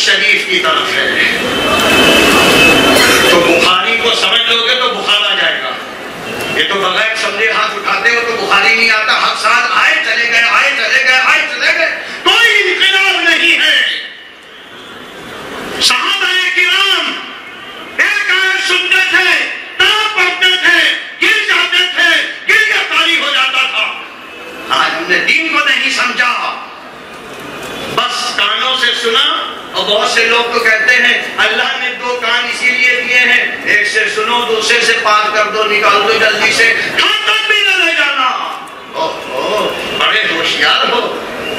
شریف کی طرف ہے. تو بخاری کو سمجھ لو گے تو بخار آ جائے گا. یہ تو بغیر سمجھے ہاتھ اٹھاتے ہو تو بخاری نہیں آتا. ہر سال آئے چلے گئے، آئے چلے گئے، آئے چلے گئے، کوئی انقلاب نہیں ہے. صحابہ کرام ایک آیت سنتے تھے، تاب پڑھتے تھے، گر جاتے تھے، گریہ طاری ہو جاتا تھا. آج ہم نے دین کو نہیں سمجھا، بس کانوں سے سنا. اور بہت سے لوگ تو کہتے ہیں اللہ نے 2 کان اسی لیے دیے ہیں، ایک سے سنو، دوسرے سے پار کر دو، نکال دو جلدی سے، کھاتا بھی نہ لے جانا. بڑے ہوشیار ہو،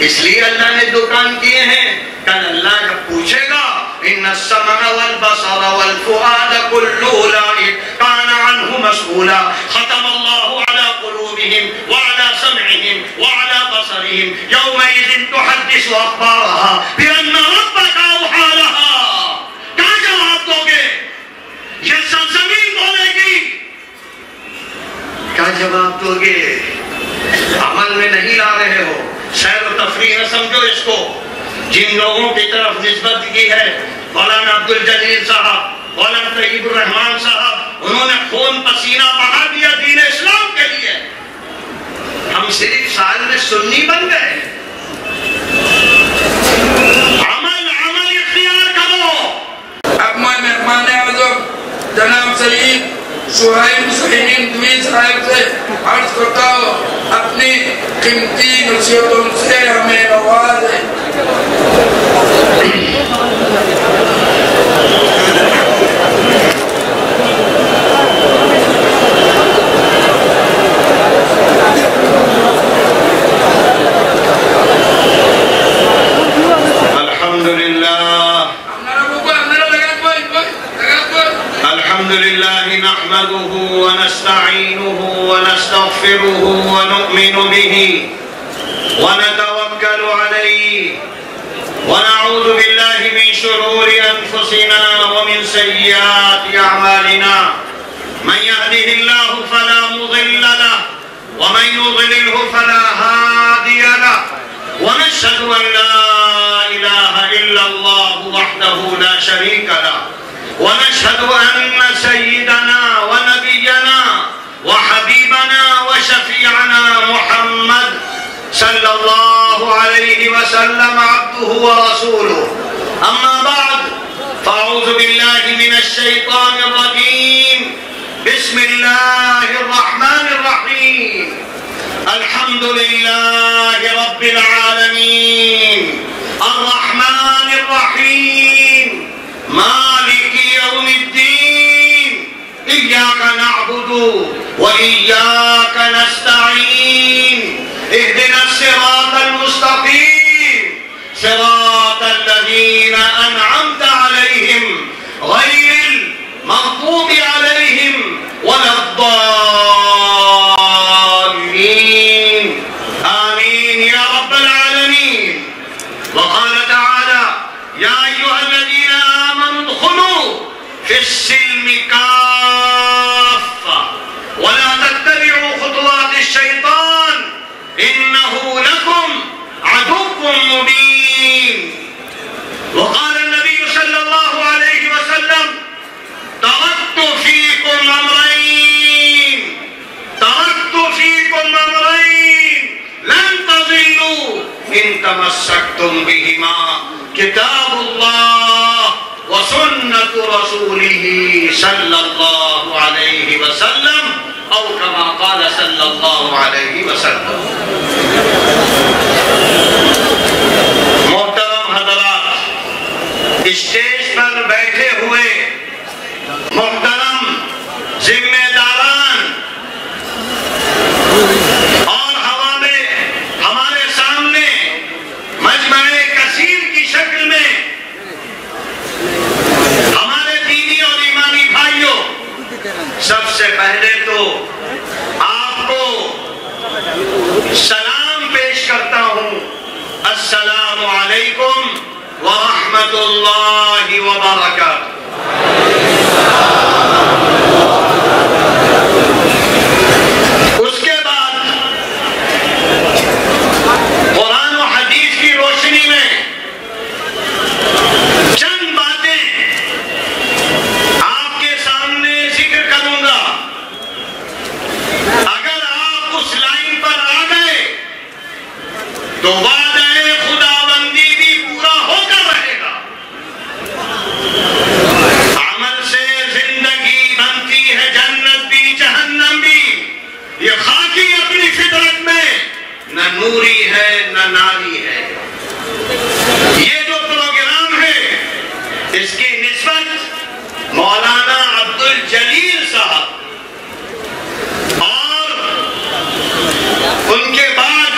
اس لیے اللہ نے 2 کان کیے ہیں. کل اللہ جب پوچھے گا ان السمع والبصر والفؤاد كل اولئك كان عنه مسؤولا ختم الله على قلوبهم وعلى سمعهم وعلى بصرهم يومئذ تحدث اخبارها بان ربك اوحى لها. کیا جواب دو گے؟ یہ سرزمین بولے گی. کیا جواب دو گے؟ عمل میں نہیں لا رہے ہو. سیر و تفریح نہ سمجھو اس کو. جن لوگوں کی طرف نسبت کی ہے مولانا عبد الجلیل صاحب، مولانا طیب الرحمان صاحب، انہوں نے خون پسینہ بہا دیا دین اسلام کے لیے. ہم صرف سال میں سنی بن گئے. عمل اختیار کرو. اب میں مہمان اعظم جناب سید سہیل حسین دوی صاحب سے عرض کرتا ہوں اپنی قیمتی نصیحتوں سے ہمیں نوازیں. نحمده ونستعينه ونستغفره ونؤمن به ونتوكل عليه ونعوذ بالله من شرور أنفسنا ومن سيئات أعمالنا. من يهده الله فلا مضل له ومن يضلله فلا هادي له ونشهد أن لا إله إلا الله وحده لا شريك له ونشهد أن سيدنا ونبينا وحبيبنا وشفيعنا محمد صلى الله عليه وسلم عبده ورسوله. أما بعد فأعوذ بالله من الشيطان الرجيم. بسم الله الرحمن الرحيم. الحمد لله رب العالمين الرحمن الرحيم مالك يوم الدين إياك نعبد وإياك نستعين اهدنا الصراط المستقيم صراط الذين أنعمت عليهم غير المغضوب عليهم ولا الضالين. آمين يا رب العالمين. وقال تعالى يا أيها الذين آمنوا ادخلوا في السلم كافة ولا تتبعوا خطوات الشيطان إنه لكم عدو مبين. وقال النبي صلى الله عليه وسلم تركت فيكم أمرين لن تضلوا إن تمسكتم بهما كتاب الله وسنة رسوله صلى الله عليه وسلم أو كما قال صلى الله عليه وسلم. محترم حضرات، اسٹیج پر بیٹھے ہوئے محترم ذمہ داران اور ہمارے سامنے مجمع کثیر کی شکل میں ہمارے دینی اور ایمانی بھائیوں، سب سے پہلے تو آپ کو سلام پیش کرتا ہوں. السلام علیکم ورحمۃ اللہ وبرکاتہ. اس کے بعد قرآن و حدیث کی روشنی میں تو وعدہ خداوندی بھی پورا ہو کر رہے گا۔ عمل سے زندگی بنتی ہے، جنت بھی جہنم بھی۔ یہ خاکی اپنی فطرت میں نہ نوری ہے نہ ناری ہے۔ یہ جو پروگرام ہے اس کی نسبت مولانا عبدالجلیل صاحب اور ان کے بعد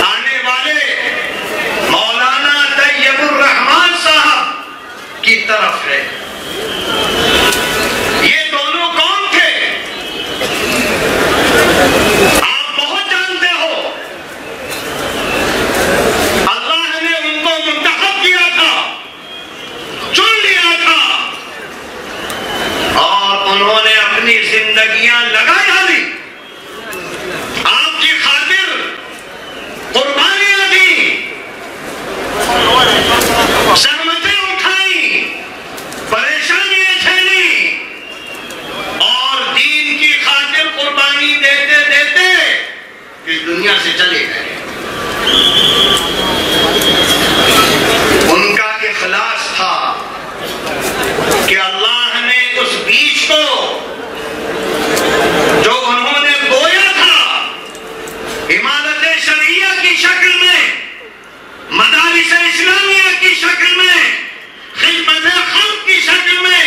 آنے والے مولانا طیب الرحمان صاحب کی طرف ہے۔ یہ دونوں کون تھے؟ آپ بہت جانتے ہو۔ اللہ نے ان کو منتخب کیا تھا، چن لیا تھا، اور انہوں نے اپنی زندگیاں لگا ڈالی، آپ کی خاطر قربانیاں دیں، زحمتیں اٹھائیں، پریشانیاں جھیلیں، اور دین کی خاطر قربانی دیتے دیتے اس دنیا سے چلے گئے۔ ان کا اخلاص تھا کہ اللہ نے اس بیج کو جو انہوں نے بویا تھا عمارت شرعیہ کی شکل میں، مدارس اسلامیہ کی شکل میں، خدمت خلق کی شکل میں،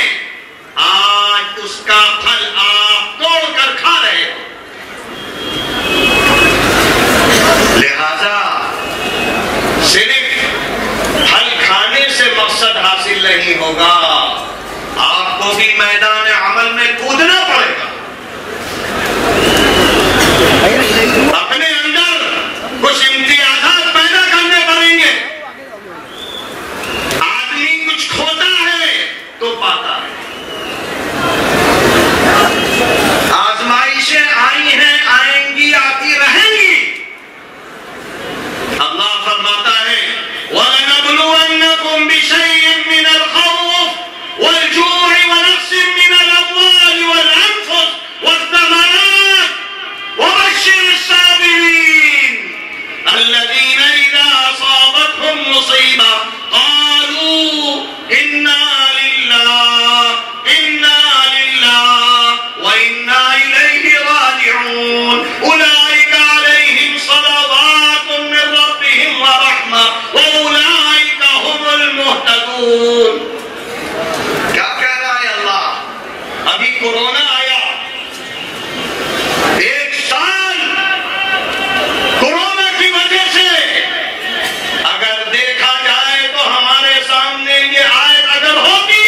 آج اس کا پھل آپ توڑ کر کھا رہے ہو۔ لہذا صرف پھل کھانے سے مقصد حاصل نہیں ہوگا، آپ کو بھی میدان عمل میں کودنا پڑے گا، اپنے اندر کچھ امتیازات پیدا کرنے پڑیں گے۔ آدمی کچھ کھوتا ہے تو پاتا ہے۔ آزمائشیں آئی ہیں، آئیں گی، آتی رہیں گی۔ اللہ فرماتا ہے وَلَنَبْلُوَنَّكُمْ بِشَيْءٍ مِّنَ الْخَوْفِ وَالْجُوعِ وَنَقْصٍ مِّنَ الْأَمْوَالِ وَالْأَنفُسِ وَالثَّمَرَاتِ وَبَشِّرِ الصَّابِرِينَ الَّذِينَ إِذَا أَصَابَتْهُمْ مُصِيبَةٌ قَالُوا إِنَّا لِلَّهِ وَإِنَّا إِلَيْهِ رَاجِعُونَ أُولَئِكَ عَلَيْهِمْ صَلَوَاتٌ مِّن رَّبِّهِمْ وَرَحْمَةٌ وَأُولَئِكَ هُمُ الْمُهْتَدُونَ۔ کیا کہہ رہا ہے اللہ؟ ابھی کورونا آیا، ایک سال کورونا کی وجہ سے اگر دیکھا جائے تو ہمارے سامنے یہ آیت اگر ہوتی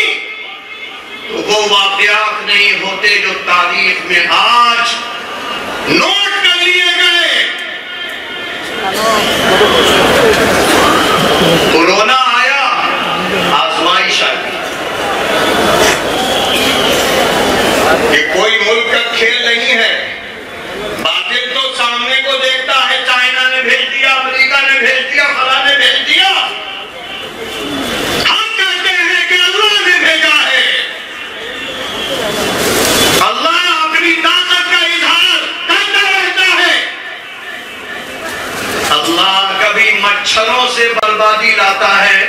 تو وہ واقعات نہیں ہوتے جو تاریخ میں آج نوٹ کر لیے گئے۔ کورونا آیا، آزمائش آئی۔ یہ کوئی ملک کا کھیل نہیں ہے۔ باطل تو سامنے کو دیکھتا ہے، چائنا نے بھیج دیا، امریکہ نے بھیج دیا، فلاں نے بھیج دیا۔ ہم کہتے ہیں کہ اللہ نے بھیجا ہے۔ اللہ اپنی طاقت کا اظہار کرتا رہتا ہے۔ اللہ کبھی مچھروں سے بربادی لاتا ہے،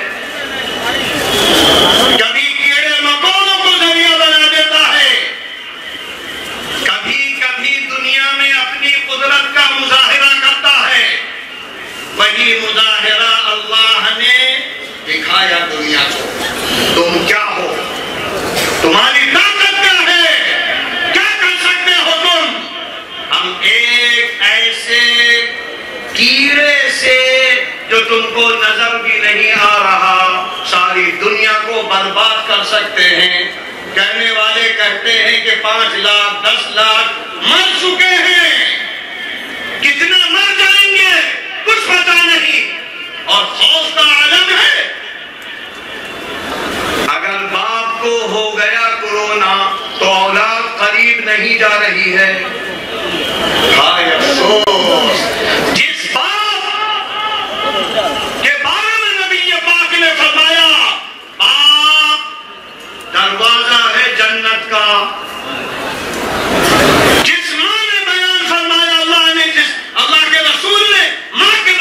کبھی کیڑے مکوڑوں کو ذریعہ بنا دیتا ہے، کبھی کبھی دنیا میں اپنی قدرت کا مظاہرہ کرتا ہے۔ وہی مظاہرہ اللہ نے دکھایا دنیا کو۔ تم کیا ہو؟ تمہاری طاقت کیا ہے؟ کیا کر سکتے ہو تم؟ ہم ایک ایسے کیڑے سے جو تم کو نظر بھی نہیں آ رہا ساری دنیا کو برباد کر سکتے ہیں۔ کہنے والے کہتے ہیں کہ 5 لاکھ 10 لاکھ مر چکے ہیں، کتنا مر جائیں گے کچھ پتا نہیں، اور خوف کا عالم ہے۔ اگر باپ کو ہو گیا کورونا تو اولاد قریب نہیں جا رہی ہے۔ ہائے افسوس، جس باپ کے بارے میں نبی پاک نے فرمایا باپ دروازہ ہے جنت کا، جس ماں نے بیان فرمایا اللہ کے رسول نے ماں کے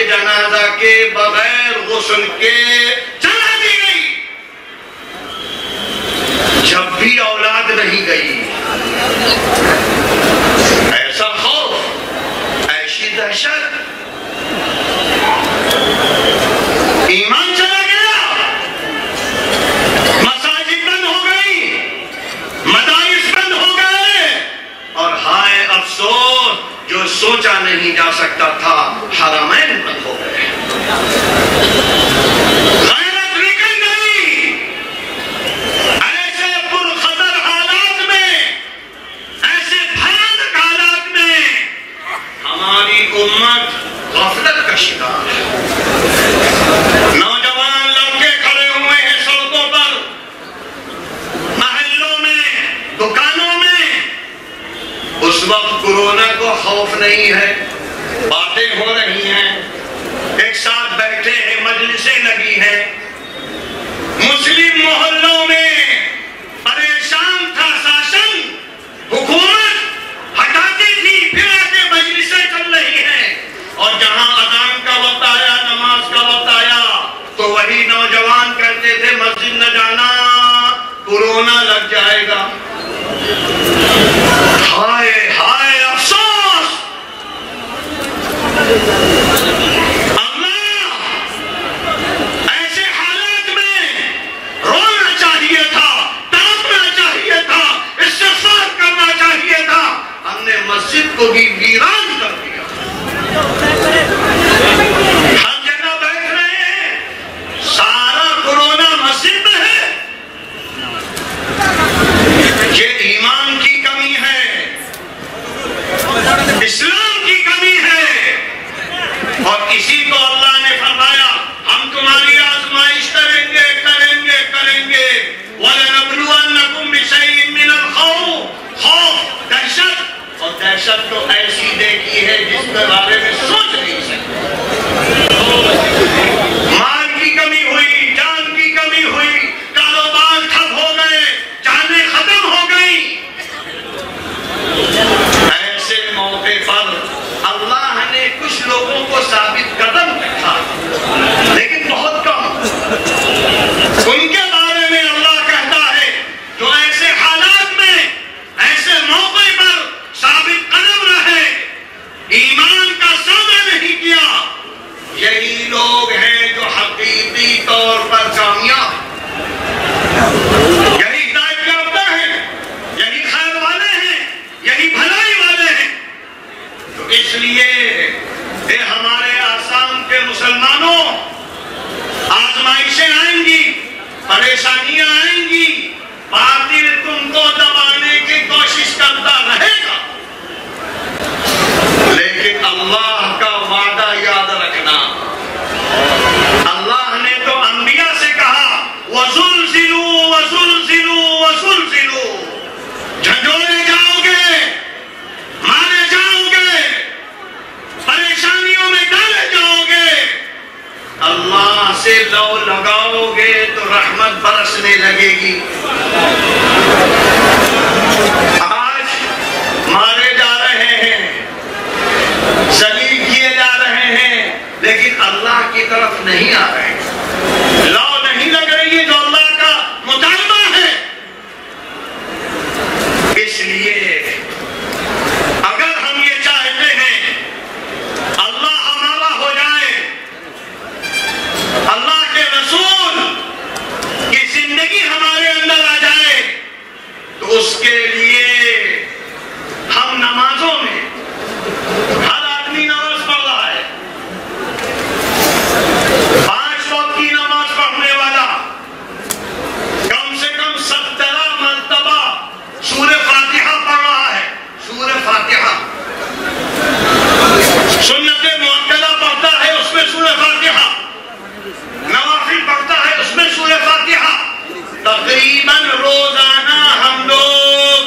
جنازہ کے بغیر غسل کے جلا دی گئی. جب بھی اولاد نہیں گئی، ایسا خوف، ایسی دہشت، ایمان چلا گیا، مساجد بند ہو گئی، مدارس بند ہو گئے، اور ہائے افسوس جو سوچا نہیں جا سکتا تھا، حرمین بند ہو گئے. غیرت نکل گئی. ایسے پرخطر حالات میں، ایسے بھیانک حالات میں ہماری امت غفلت کا شکار ہے. نوجوان لڑکے کھڑے ہوئے ہیں سڑکوں پر، محلوں میں، دکانوں میں. اس وقت کورونا کو خوف نہیں ہے، باتیں ہو رہی ہیں، ایک ساتھ بیٹھے ہیں، مجلسیں لگی ہیں. مسلم محلوں میں پریشان تھا شاشن، حکومت ہٹاتی تھی، پھر آ کے مجلسیں چل رہی ہیں. اور جہاں اذان کا وقت آیا، نماز کا وقت آیا، تو وہی نوجوان کہتے تھے مسجد نہ جانا، کورونا لگ جائے گا. ہائے ہائے افسوس. اللہ، ایسے حالات میں رونا چاہیے تھا، تڑپنا چاہیے تھا، استغفار کرنا چاہیے تھا. ہم نے مسجد کو بھی ویران کر دیا. ہر جگہ بیٹھ رہے ہیں، سارا کورونا مسجد میں ہے. یہ ایمان کی کمی ہے، اسلام کی کمی ہے. اور اسی کو اللہ نے فرمایا ہم تمہاری آزمائش کریں گے، کریں گے، کریں گے. وَلَنَبْلُوَنَّكُمْ بِشَيْءٍ مِّنَ الْخَوْفِ، خوف، دہشت. اور دہشت تو ایسی دیکھی ہے جس کے بارے میں سوچ نہیں سکتے. مال کی کمی ہوئی، جان کی کمی ہوئی، کاروبار ٹھپ ہو گئے، جانیں ختم ہو گئی. ایسے موقع پر اللہ نے کچھ لوگوں کو ثابت قدم رکھا، لیکن بہت کم. ان کے بارے میں اللہ کہتا ہے جو ایسے حالات میں، ایسے موقع پر ثابت قدم رہے، ایمان کا سودا نہیں کیا، یہی لوگ ہیں جو حقیقی طور پر کامیاب ہیں، یہی ہدایت یافتہ ہیں، یہی خیر والے ہیں، یہی بھلائی والے ہیں. تو اس لیے اے ہمارے آسام کے مسلمانوں، آزمائشیں آئیں گی، پریشانیاں آئیں گی، باطل تم کو دبانے کی کوشش کرتا رہے گا، لیکن اللہ کا وعدہ یاد رکھنا. اللہ نے تو انبیاء سے کہا وَزُلْزِلُوا وَزُلْزِلُوا وَزُلْزِلُوا، جھنجھوڑے جاؤ گے، مارے جاؤ گے، پریشانیوں میں ڈالے جاؤ گے. اللہ سے لو لگاؤ گے تو رحمت برسنے لگے گی. آج مارے جا رہے ہیں، ذلیل کیے جا رہے ہیں، لیکن اللہ کی طرف نہیں آ رہے ہیں. لو نہیں لگ رہی ہے جو اللہ کا مطالبہ ہے. اس لیے اگر ہم یہ چاہتے ہیں اللہ ہمارا ہو جائے، اللہ کے رسول کی زندگی ہمارے اندر آ جائے، تو اس کے لیے ہم نمازوں میں، ہر آدمی نماز پڑھ رہا ہے، 5 وقت کی نماز پڑھنے والا کم سے کم 17 مرتبہ سورہ فاتحہ پڑھ رہا ہے. سورہ فاتحہ سنت مؤکدہ پڑھتا ہے، اس میں سورہ فاتحہ، نوافل پڑھتا ہے، اس میں سورہ فاتحہ. تقریباً روزانہ ہم لوگ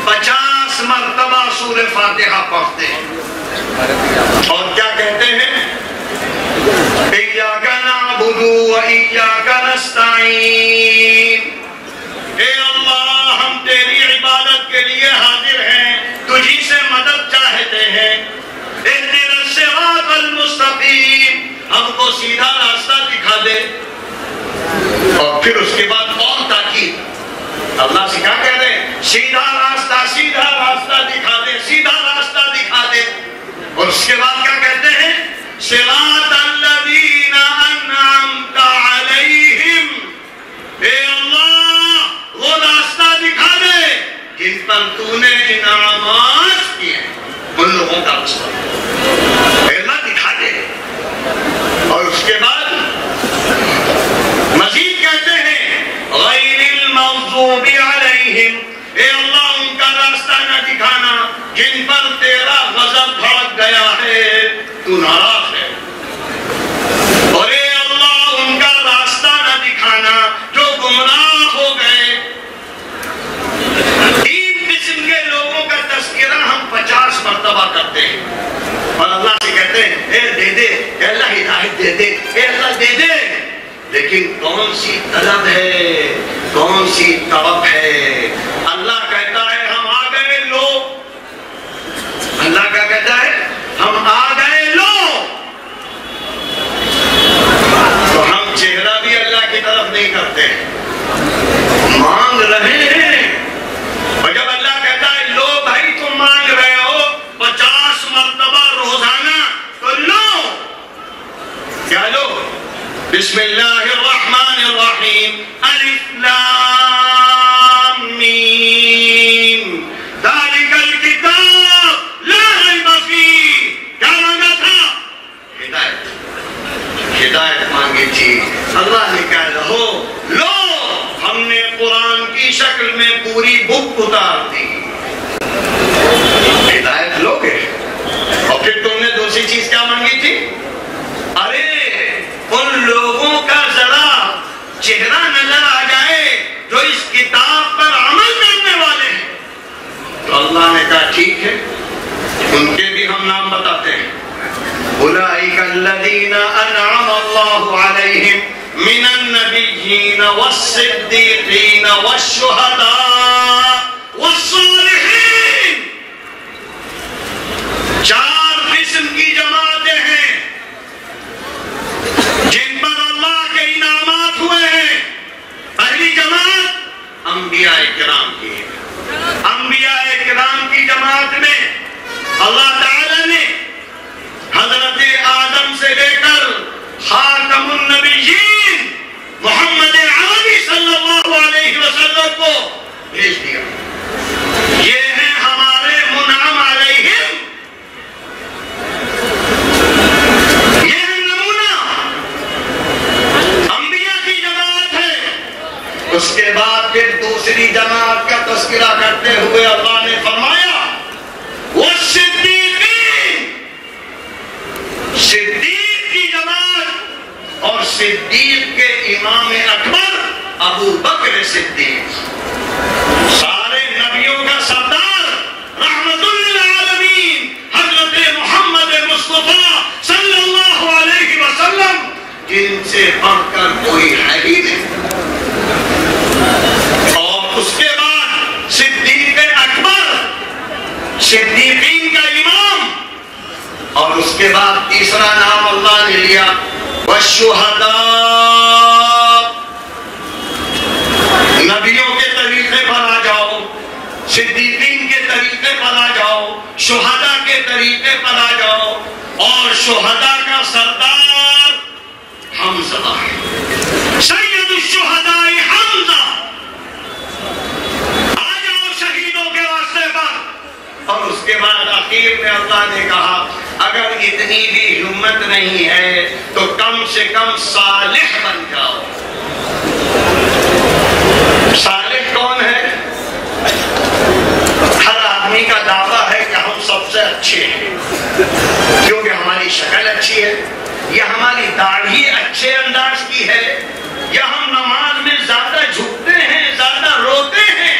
50 مرتبہ سورہ فاتحہ پڑھتے ہیں. اور کیا کہتے ہیں؟ إِيَّاكَ نَعْبُدُ وَإِيَّاكَ نَسْتَعِينُ. اے اللہ، ہم تیری عبادت کے لیے حاضر ہیں، تجھی سے مدد چاہتے ہیں. اهدنا الصراط المستقيم ہم کو سیدھا راستہ دکھا دے. اور پھر اس کے بعد اور تاکید اللہ سے کیا کہہ رہے ہیں؟ سیدھا راستہ دکھا دے, سیدھا راستہ دکھا دے. اور اس کے بعد کیا کہتے ہیں؟ صراط الذین انعمت علیہم, اے اللہ وہ راستہ دکھا دے جن پر تو نے انعامات کیے, ان لوگوں کا راستہ اے اللہ دکھا دے. اور اس کے بعد مزید کہتے ہیں غیر المغضوب علیہم, اے اللہ ان کا راستہ نہ دکھانا جن پر تیرا غضب بھڑک گیا ہے, تو ناراض ہے. اور اے اللہ ان کا راستہ نہ دکھانا جو گمراہ ہو گئے. تین قسم کے لوگوں کا تذکرہ ہم 50 مرتبہ کرتے ہیں اور اللہ سے کہتے ہیں اے دے دے, اے اللہ ہدایت دے دے, اے اللہ دے دے. لیکن کون سی طلب ہے, کون سی طلب ہے؟ اللہ کہتا ہے ہم آ گئے لو. اللہ کیا کہتا ہے؟ ہم آ گئے لو. تو ہم چہرہ بھی اللہ کی طرف نہیں کرتے, مانگ رہے ہیں. اور جب اللہ کہتا ہے لو بھائی تم مانگ رہے ہو 50 مرتبہ روزانہ, تو لو. کیا لو؟ بسم اللہ الرحمن الرحیم, الف لام میم, ذالک الکتاب لا ریب فیہ. کیا مانگا تھا؟ ہدایت. ہدایت مانگی تھی. اللہ نے کہا لو, ہم نے قرآن کی شکل میں پوری بک اتار دی. ہدایت لوگے. اور پھر تم نے دوسری چیز کیا مانگی تھی؟ ارے ان لوگوں کا ذرا چہرہ نظر آ جائے جو اس کتاب پر عمل کرنے والے ہیں. تو اللہ نے کہا ٹھیک ہے, ان کے بھی ہم نام بتاتے ہیں. اولئک الذین انعم اللہ علیہم من النبیین والصدیقین والشہداء والصالحین. 4 قسم کی جماعتیں ہیں جن پر اللہ کے انعامات ہوئے ہیں. پہلی جماعت انبیاء کرام کی ہے. انبیاء کرام کی جماعت میں اللہ تعالی نے حضرت آدم سے لے کر خاتم النبیین محمد عربی صلی اللہ علیہ وسلم کو بھیج دیا. یہ ہیں ہمارے منعم علیہم, یہ ہے نمونہ. انبیاء کی جماعت ہے. اس کے بعد پھر دوسری جماعت کا تذکرہ کرتے ہوئے اللہ نے فرمایا والصدیقین, صدیق کی جماعت. اور صدیق کے امام اکبر ابو بکر صدیق, سارے نبیوں کا سردار, رحمت للعالمین حضرت محمد مصطفیٰ صلی اللہ علیہ وسلم, جن سے بڑھ کر کوئی ہے ہی نہیں. اور اس کے بعد صدیق اکبر, صدیقین کا امام. اور اس کے بعد تیسرا نام اللہ نے لیا والشہداء, نبیوں کے طریقے پر آ جاؤ, صدیقین کے طریقے پر آ جاؤ, شہداء کے طریقے پر آ جاؤ. اور شہداء کا سردار حمزہ, سید الشہداء حمزہ. آ جاؤ شہیدوں کے واسطے پر. اور اس کے بعد آخر میں اللہ نے کہا اگر اتنی بھی ہمت نہیں ہے تو کم سے کم صالح بن جاؤ. صالح کون ہے؟ ہر آدمی کا دعویٰ ہے کہ ہم سب سے اچھے ہیں کیونکہ ہماری شکل اچھی ہے, یا ہماری داڑھی اچھے انداز کی ہے, یا ہم نماز میں زیادہ جھکتے ہیں, زیادہ روتے ہیں.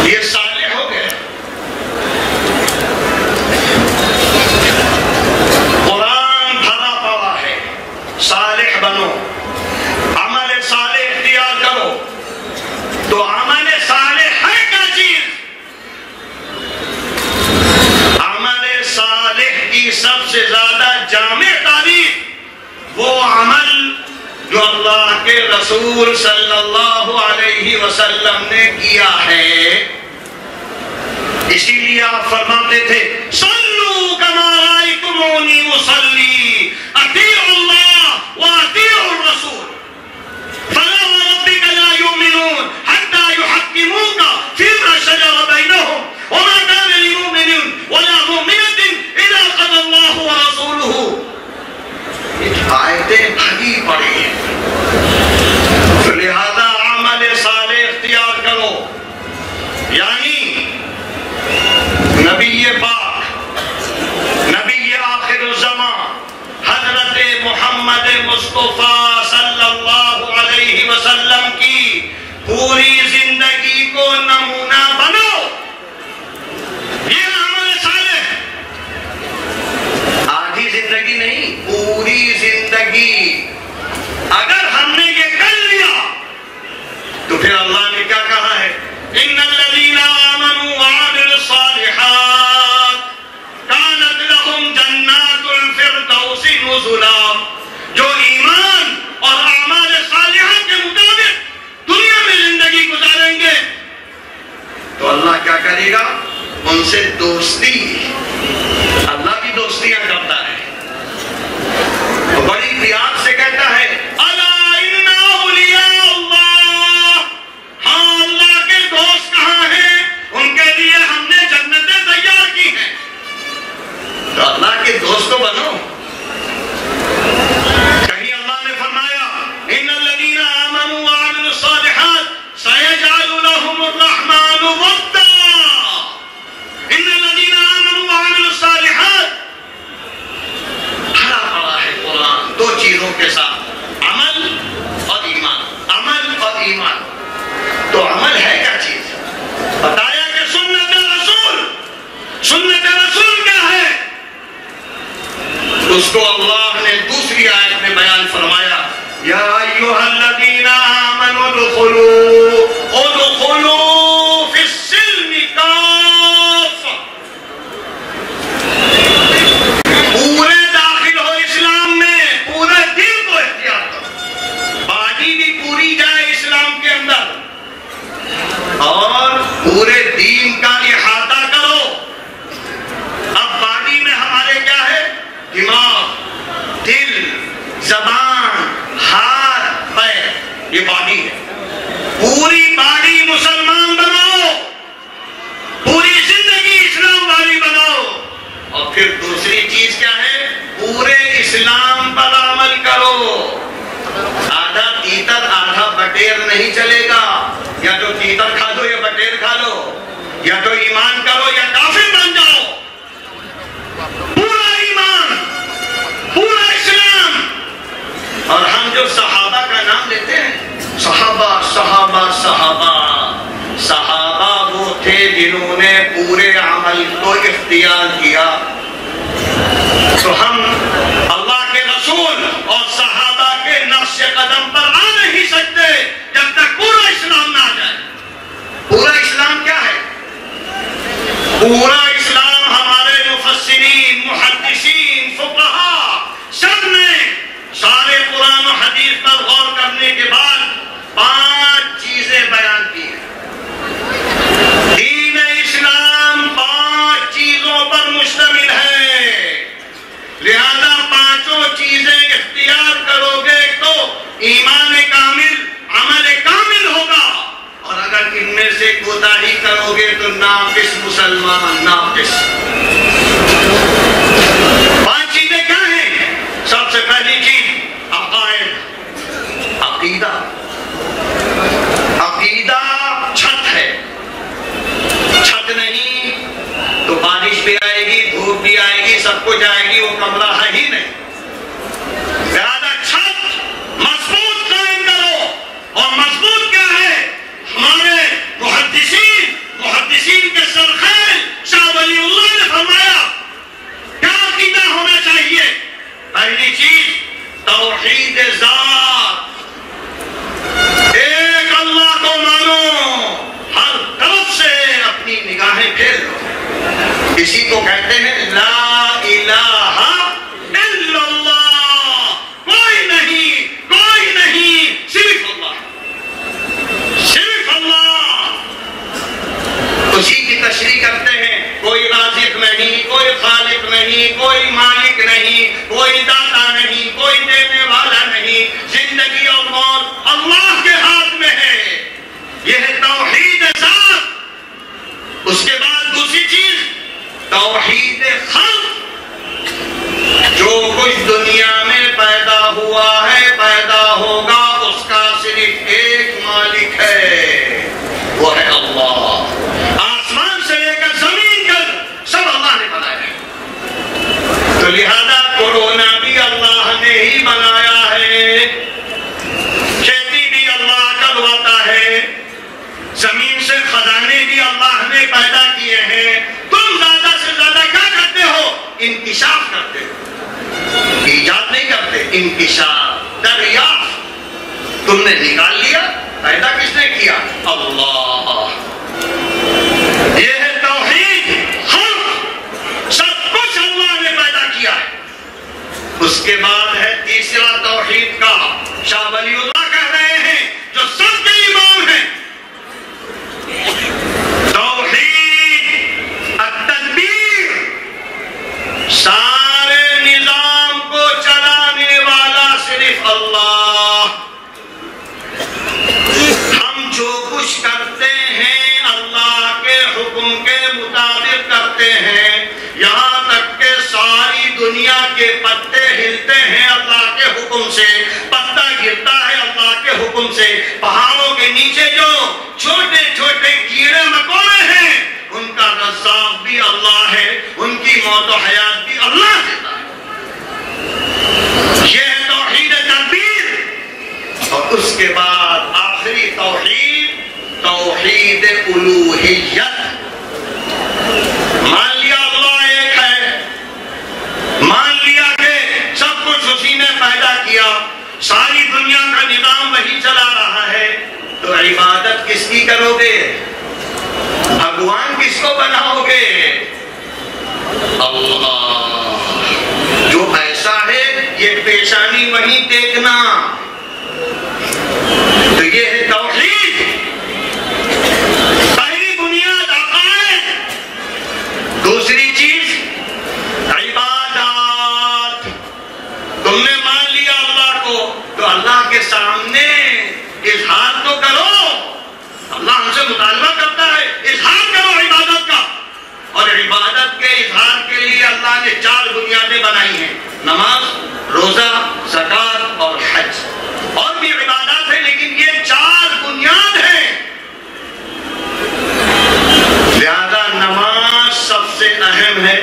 یہ صالح ہو گئے. قرآن بھرا پڑا ہے, صالح بنو, عمل صالح اختیار کرو. تو عمل صالح ہے کیا چیز؟ عمل صالح کی کی سب سے زیادہ جامع تعریف وہ عمل جو اللہ کے رسول صلی اللہ علیہ وسلم نے کیا ہے. اسی لیے آپ فرماتے تھے صلو کما رأیتمونی اصلی، اطیعوا اللہ واطیعوا الرسول، فلا وربک لا یؤمنون حتی یحکموک فیما شجر بینہم وما کان لمؤمن ولا مؤمنۃ اذا قضى اللہ ورسولہ. یہ آیتیں بھری پڑی ہیں، لہذا عمل صالح اختیار کرو. یعنی نبی پاک، نبی آخر الزمان حضرت محمد مصطفیٰ صلی اللہ علیہ وسلم کی پوری زندگی کو نمونہ بنو. یہ عمل صالح، آدھی زندگی نہیں، پوری زندگی. اگر ہم نے یہ کر لیا تو پھر اللہ نے کیا کہا ہے؟ ان الذین آمنوا وعملوا الصالحات کانت لهم جنات الفردوس نزلا. جو ایمان اور اعمال صالحہ کے مطابق دنیا میں زندگی گزاریں گے تو اللہ کیا کرے گا؟ ان سے دوستی. اللہ بھی دوستیاں کرتا ہے، تو بڑی پیار سے کہتا ہے الا ان اولیاء اللہ. ہاں، اللہ کے دوست کہاں ہیں؟ ان کے لیے ہم نے جنتیں تیار کی ہیں. تو اللہ کے دوست تو بنو. کہیں اللہ نے فرمایا ان الذین آمنوا وعملوا الصالحات سیجعل لهم الرحمن ودا. ان الذین آمنوا وعملوا الصالحات بھرا پڑا ہے قرآن دو چیزوں کے ساتھ، عمل اور ایمان. عمل اور ایمان. تو عمل ہے کیا چیز؟ بتایا کہ سنت رسول. سنت رسول کیا ہے؟ اس کو اللہ نے دوسری آیت میں بیان فرمایا یا ایھا الذین آمنوا ادخلوا فی السلم کافہ. پورے داخل ہو اسلام میں، پورے دین کو اختیار کرو. باڈی بھی پوری جائے اسلام کے اندر اور پورے دین کا احاطہ کرو. اب باڈی میں ہمارے کیا ہے؟ دماغ، دل، زبان، ہاتھ، پیر، یہ باڈی ہے. پوری باڈی مسلمان بناؤ، پوری زندگی اسلام والی بناؤ. اور پھر دوسری چیز کیا ہے؟ پورے اسلام پر عمل کرو. آدھا تیتر آدھا بٹیر نہیں چلے گا. یا تو تیتر کھا دو یا بٹیر کھا لو، یا تو ایمان کرو یا کافر بن جاؤ. پورا ایمان، پورا اسلام. اور ہم جو صحابہ کا نام لیتے ہیں، صحابہ صحابہ صحابہ صحابہ وہ تھے جنہوں نے پورے عمل کو اختیار کیا. تو ہم اللہ کے رسول اور صحابہ کے نقش قدم پر آ نہیں سکتے جب تک پورا اسلام نہ آ جائے. پورا اسلام کیا ہے؟ پورا اسلام ہمارے مفسرین، محدثین، فقہا سب نے سارے قرآن و حدیث پر غور کرنے کے بعد 5 چیزیں بیان کی ہیں. دین اسلام 5 چیزوں پر مشتمل ہے، لہذا 5 چیزیں اختیار کرو گے تو ایمان کامل، عمل کامل ہوگا. اور اگر ان میں سے کوتاہی کرو گے تو ناقص مسلمان، ناقص. 5 چیزیں کیا ہیں؟ سب سے پہلی چیز عقائد، عقیدہ. عقیدہ چھت ہے. چھت نہیں تو بارش بھی آئے گی، دھوپ بھی آئے گی، سب کچھ آئے گی، وہ کمرہ ہے ہی نہیں. لہذا چھت مضبوط قائم کرو. اور مضبوط کیا ہے؟ ہمارے محدثین کے سرخیل شاہ ولی اللہ نے فرمایا کیا عقیدہ ہونا چاہیے؟ پہلی چیز توحید ذات. ایک اللہ کو مانو، ہر طرف سے اپنی نگاہیں پھیر لو. اسی کو کہتے ہیں لا الہ کوئی داتا نہیں، کوئی دینے والا نہیں، زندگی اور موت اللہ کے ہاتھ میں ہے۔ یہ ہے توحید ذات۔ اس کے بعد دوسری چیز توحید خلق۔ جو کچھ دنیا میں پیدا ہوا ہے، پیدا ہوگا، اس کا صرف ایک مالک ہے، وہ ہے اللہ۔ آسمان سے لے کر زمین تک سب اللہ نے بنایا ہے، تو لہذا کورونا بھی اللہ نے ہی بنایا ہے، کھیتی بھی اللہ کرواتا ہے، زمین سے خزانے بھی اللہ نے پیدا کیے ہیں۔ تم زیادہ سے زیادہ کیا کرتے ہو؟ انکشاف کرتے ہو، ایجاد نہیں کرتے، انکشاف، دریافت۔ تم نے نکال لیا، پیدا کس نے کیا؟ اللہ۔ یہ ہے توحید خلق، سب کچھ اللہ نے پیدا کیا ہے۔ اس کے بعد ہے تیسرا توحید کا، شاہ ولی اللہ کہہ رہے ہیں جو سب کے امام ہیں، توحید التدبیر، سارے نظام کو چلانے والا صرف اللہ۔ ہم جو کچھ کرتے ہیں اللہ کے حکم کے مطابق کرتے ہیں، یہاں تک کہ ساری دنیا کے پتے ہلتے ہیں اللہ کے حکم سے، پتا گرتا ہے اللہ کے حکم سے، پہاڑوں کے نیچے جو چھوٹے چھوٹے کیڑے مکوڑے ہیں ان کا رزاق بھی اللہ ہے، ان کی موت و حیات بھی اللہ دیتا ہے۔ یہ ہے توحید تدبیر۔ اور اس کے بعد آخری توحید، توحید الوہیت۔ مان لیا اللہ ایک ہے، مان لیا کہ سب کچھ اسی نے پیدا کیا، ساری دنیا کا نظام وہی چلا رہا ہے، تو عبادت کس کی کرو گے؟ بھگوان کس کو بناؤ گے؟ اللہ۔ جو ایسا ہے یہ پیشانی وہیں دیکھنا، تو یہ ہے توحید۔ پہلی بنیاد عقائد، دوسری چیز عبادات۔ تم نے مان لیا اللہ کو، تو اللہ کے سامنے اظہار تو کرو، اللہ ہم سے مطالبہ کرتا ہے اظہار کرو عبادت کا، اور عبادت کے اظہار کے لیے اللہ نے 4 بنیادیں بنائی ہیں، نماز، روزہ، زکوٰۃ اور حج۔ اور بھی عبادات ہیں لیکن یہ 4 بنیاد ہیں۔ لہذا نماز سب سے اہم ہے،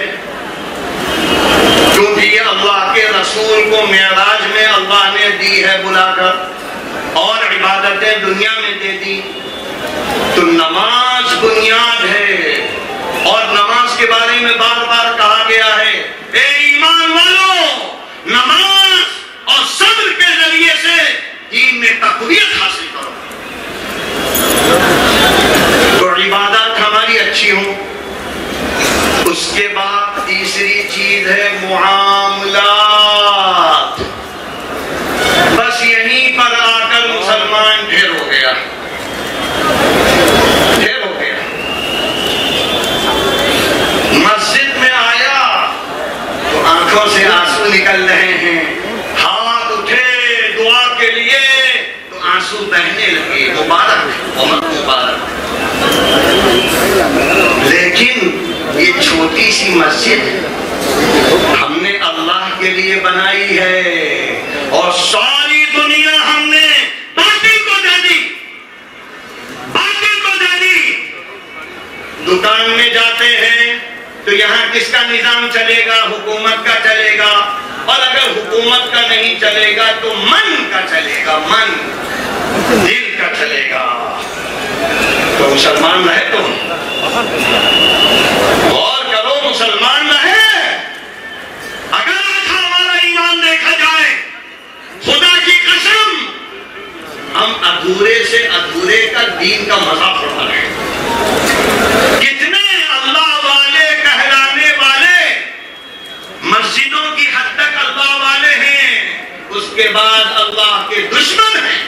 کیونکہ یہ اللہ کے رسول کو معراج میں اللہ نے دی ہے بلا کر، اور عبادتیں دنیا میں دے دی، تو نماز بنیاد ہے۔ اور نماز کے بارے میں بار بار کہا گیا ہے، اے ایمان والو، نماز اور صبر کے ذریعے سے دین میں تقویت حاصل کرو، تو عبادات ہماری اچھی ہوں۔ اس کے بعد تیسری چیز ہے معاملات۔ بس یہیں پر آ کر مسلمان ڈھیر ہو گیا، ڈھیر ہو گیا۔ مسجد میں آیا تو آنکھوں سے آنسو نکل رہے ہیں، ہاتھ اٹھے دعا کے لیے تو آنسو بہنے لگے، مبارک، بہت مبارک۔ لیکن یہ چھوٹی سی مسجد ہم نے اللہ کے لیے بنائی ہے، اور ساری دنیا ہم نے باطل کو دے دی، باطل کو دے دی۔ دکان میں جاتے ہیں تو یہاں کس کا نظام چلے گا؟ حکومت کا چلے گا، اور اگر حکومت کا نہیں چلے گا تو من کا چلے گا، من، دل کا چلے گا۔ تو مسلمان رہے تم، غور کرو، مسلمان رہے۔ اگر آج ہمارا ایمان دیکھا جائے، خدا کی قسم، ہم ادھورے سے ادھورے کا دین کا مذاق اٹھا رہے ہیں۔ کتنے اللہ والے کہلانے والے مسجدوں کی حد تک اللہ والے ہیں، اس کے بعد اللہ کے دشمن ہیں۔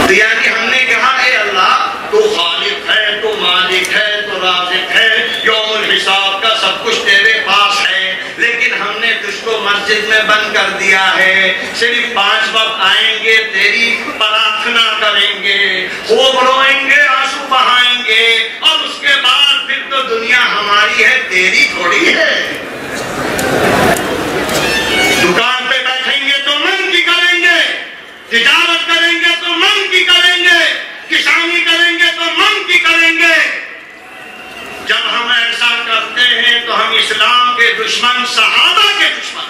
تو یعنی ہم نے کہا اے اللہ تو خالق ہے، تو مالک ہے، تو رازق ہے، یوم الحساب کا سب کچھ تیرے پاس ہے، لیکن ہم نے دشمن کو مسجد میں بند کر دیا ہے، صرف 5 وقت آئیں گے، تیری پرارتھنا کریں گے، خوب روئیں گے، آنسو بہائیں گے، اور اس کے بعد پھر تو دنیا ہماری ہے، تیری تھوڑی ہے۔ دکان پہ بیٹھیں گے تو من کی کریں گے، تجارت کریں گے تو من کی کریں گے، کسانی کریں گے تو من کی کریں گے۔ جب ہم ایسا کرتے ہیں تو ہم اسلام کے دشمن، صحابہ کے دشمن،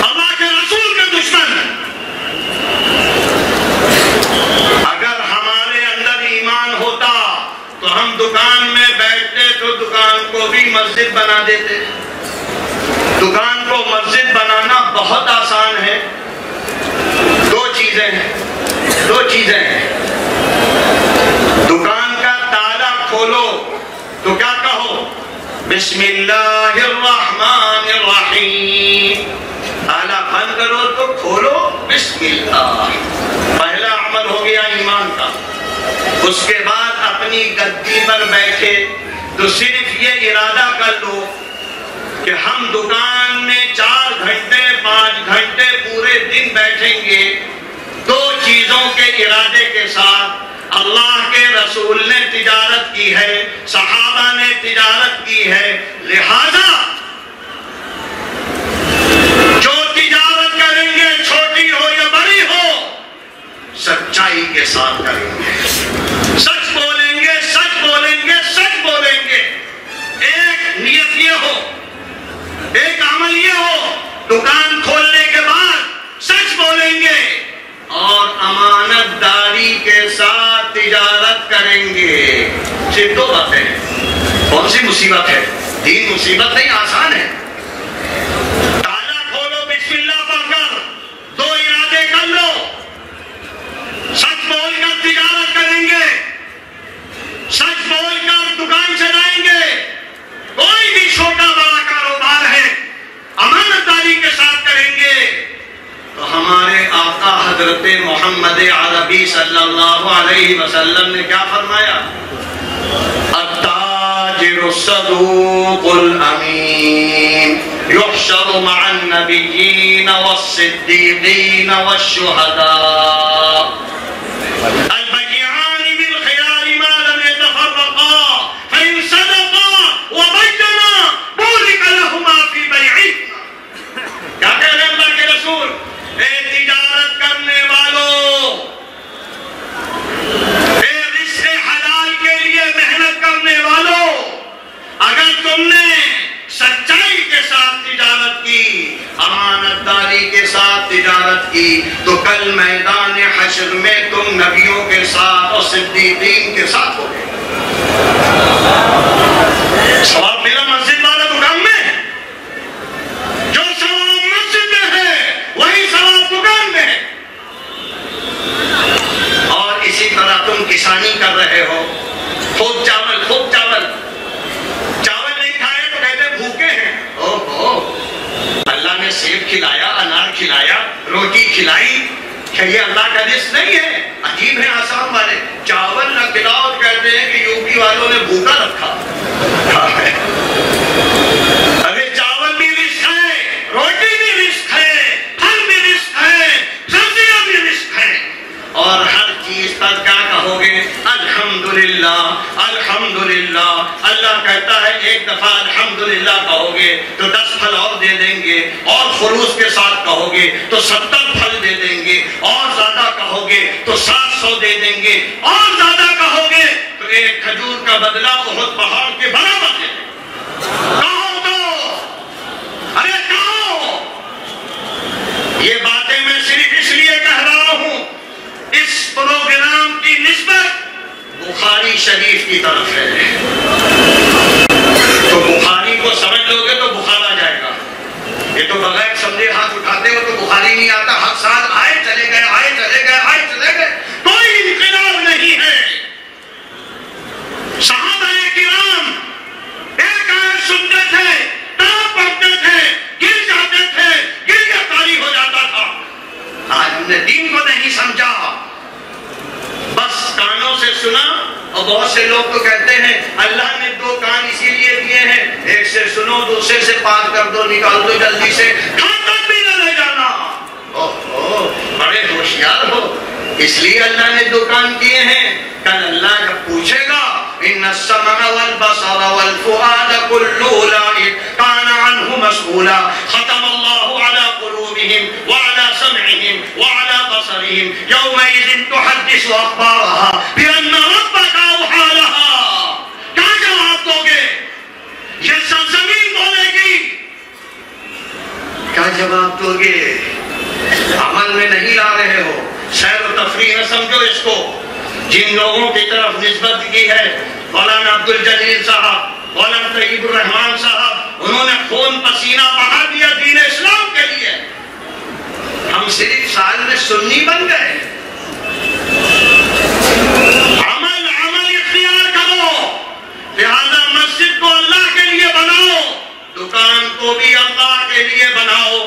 اللہ کے رسول کے دشمن۔ اگر ہمارے اندر ایمان ہوتا تو ہم دکان میں بیٹھتے تو دکان کو بھی مسجد بنا دیتے۔ دکان کو مسجد بنانا بہت آسان ہے۔ دو چیزیں ہیں۔ دکان کا تالا کھولو تو کیا کہو؟ بسم اللہ الرحمن الرحیم۔ تالا بند کرو تو کھولو بسم اللہ۔ پہلا عمل ہو گیا ایمان کا۔ اس کے بعد اپنی گدی پر بیٹھے تو صرف یہ ارادہ کر لو کہ ہم دکان میں 4 گھنٹے 5 گھنٹے پورے دن بیٹھیں گے، 2 چیزوں کے ارادے کے ساتھ۔ اللہ کے رسول نے تجارت کی ہے، صحابہ نے تجارت کی ہے، لہذا جو تجارت کریں گے، چھوٹی ہو یا بڑی ہو، سچائی کے ساتھ کریں گے، سچ بولیں گے، سچ بولیں گے، سچ بولیں گے۔ ایک نیت یہ ہو، ایک عمل یہ ہو، دکان کھولنے کے بعد سچ بولیں گے اور امانت داری کے ساتھ تجارت کریں گے۔ صرف 2 باتیں ہیں۔ کون سی مصیبت ہے؟ دین مصیبت نہیں، آسان ہے۔ تالا کھولو بسم اللہ پڑھ کر، 2 ارادے کر لو، سچ بول کر تجارت کریں گے، سچ بول کر دکان چلائیں گے۔ کوئی بھی چھوٹا بڑا کاروبار ہے، امانت داری کے ساتھ کریں گے تو ہمارے آقا حضرت محمد عربی صلی اللہ علیہ وسلم نے کیا فرمایا؟ التاجر الصدوق الامین یحشر مع النبیین والصدیقین والشہداء البیعان بالخیار ما لم يتفرقا فإن صدقا وبینا بورک لہما فی بیعہما۔ کیا کہہ رہے اللہ کے رسول؟ اے تجارت کرنے والوں، اے رزق حلال کے لیے محنت کرنے والوں، اگر تم نے سچائی کے ساتھ تجارت کی، امانت داری کے ساتھ تجارت کی، تو کل میدان حشر میں تم نبیوں کے ساتھ اور صدیقین کے ساتھ ہوگے۔ ثواب میرا مسجد والا دکان میں، جو ثواب مسجد میں ہے وہی ثواب دکان میں ہے۔ اور اسی طرح تم کسانی کر رہے ہو، خوب چاول خوب چاول، چاول نہیں کھائے تو کہتے بھوکے ہیں۔ اللہ نے سیب کھلایا، انار کھلایا، روٹی کھلائی، کہ یہ اللہ کا رزق نہیں ہے؟ عجیب ہے آسام والے، چاول نہ کھلاؤ کہتے ہیں کہ یو پی والوں نے بھوکا رکھا۔ ارے چاول بھی رزق ہے، روٹی بھی رزق ہے، پھل بھی رزق ہے، سبزیاں بھی رزق ہے، اور ہر چیز پر کیا کہو گے؟ الحمدللہ الحمدللہ۔ اللہ کہتا ہے ایک دفعہ الحمدللہ کہو گے تو 10 پھل اور دے دیں گے، اور خلوص کے ساتھ کہو گے تو 70 پھل دے دیں گے، اور زیادہ کہو گے تو 700 دے دیں گے، اور زیادہ کہو گے تو ایک کھجور کا بدلہ بہت پہاڑ کے برابر دے دیں گے۔ کہو تو، ارے کہو۔ یہ باتیں میں صرف اس لیے کہہ رہا ہوں، اس پروگرام کی نسبت بخاری شریف کی طرف ہے، تو بخاری کو سمجھ لو گے تو بخار آ جائے گا۔ یہ تو بغیر سمجھے ہاتھ اٹھاتے ہو تو بخاری نہیں آتا، ہر سال آئے چلے گئے، آئے چلے گئے، آئے چلے گئے، کوئی انقلاب نہیں ہے۔ صحابہ کرام ایک آیت سنتے دو، دوسرے سے پار کر دو، نکال دو جلدی سے، کھاتا بھی نہ لے جانا۔ اوہ بڑے ہوشیار ہو، اس لیے اللہ نے دکان کیے ہیں۔ کل اللہ جب پوچھے گا ان السمع والبصر والفؤاد كل اولئک كان عنه مسؤولا ختم الله على قلوبهم وعلى سمعهم وعلى بصرهم يومئذ تحدث اخبارها بان ربك اوحى لها۔ کیا جواب دو گے؟ یہ سرزمین بولے گی، کیا جواب دو گے؟ عمل میں نہیں لا رہے ہو، سیر و تفریح نہ سمجھو اس کو۔ جن لوگوں کی طرف نسبت کی ہے مولانا عبدالجلیل صاحب، مولانا طیب الرحمان صاحب، انہوں نے خون پسینہ بہا دیا دین اسلام کے لیے، ہم صرف سال میں سنی بن گئے۔ عمل اختیار کرو، لہذا مسجد کو اللہ کے لیے بناؤ، دکان کو بھی اللہ کے لیے بناؤ،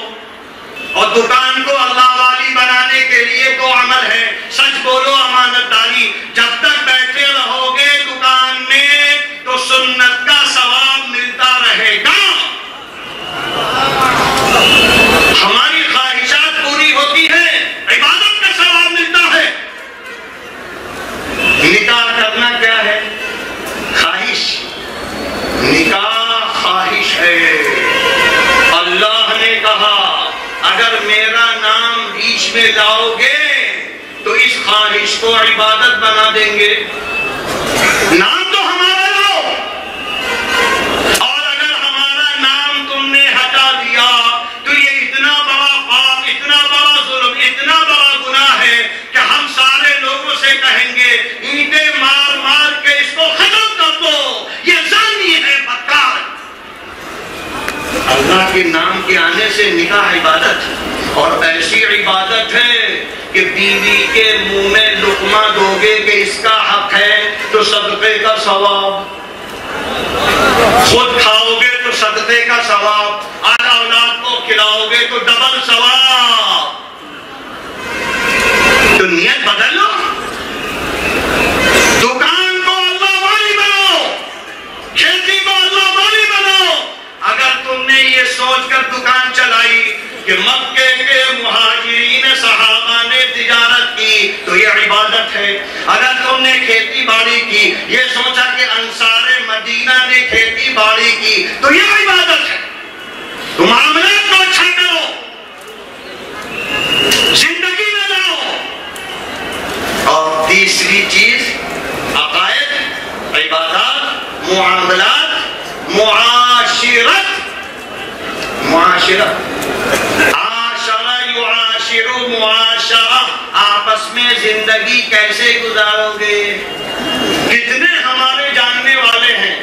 اور دکان کو اللہ والی بنانے کے لیے تو عمل ہے، سچ بولو، امانت داری۔ جب تک بیٹھے رہو گے دکان میں تو سنت کا ثواب ملتا رہے گا، ہماری خواہشات پوری ہوتی ہیں، عبادت کا ثواب ملتا ہے۔ نکاح کرنا کیا ہے؟ خواہش، نکاح خواہش ہے۔ اللہ نے کہا اگر میرا نام بیچ میں لاؤ گے تو اس خواہش کو عبادت بنا دیں گے، نام تو ہمارا لاؤ، اور اگر ہمارا نام تم نے ہٹا دیا تو یہ اتنا بڑا پاپ، اتنا بڑا ظلم، اتنا بڑا گناہ ہے کہ ہم سارے لوگوں سے کہیں گے اینٹیں مار مار کے اس کو ختم کر دو، یہ زانی ہے، بدکار۔ اللہ کے نام کے آنے سے نکاح عبادت، اور ایسی عبادت ہے کہ بیوی کے منہ میں لقمہ دو گے کہ اس کا حق ہے تو صدقے کا ثواب، خود کھاؤ گے تو صدقے کا ثواب، اور اولاد کو کھلاؤ گے تو ڈبل ثواب۔ تو نیت بدل لو، دکان کو اللہ والی بناؤ، کھیتی کو اللہ والی بناؤ۔ اگر تم نے یہ سوچ کر دکان چلائی کہ مکے کے مہاجرین صحابہ نے تجارت کی تو یہ عبادت ہے، اگر تم نے کھیتی باڑی کی، یہ سوچا کہ انصار مدینہ نے کھیتی باڑی کی تو یہ عبادت ہے، تو معاملات کو اچھا کرو، زندگی میں لاؤ۔ اور تیسری چیز عقائد، عبادات، معاملات، معاشرت، عاشرہ یعاشر، معاشرہ، آپس میں زندگی کیسے گزارو گے؟ کتنے ہمارے جاننے والے ہیں،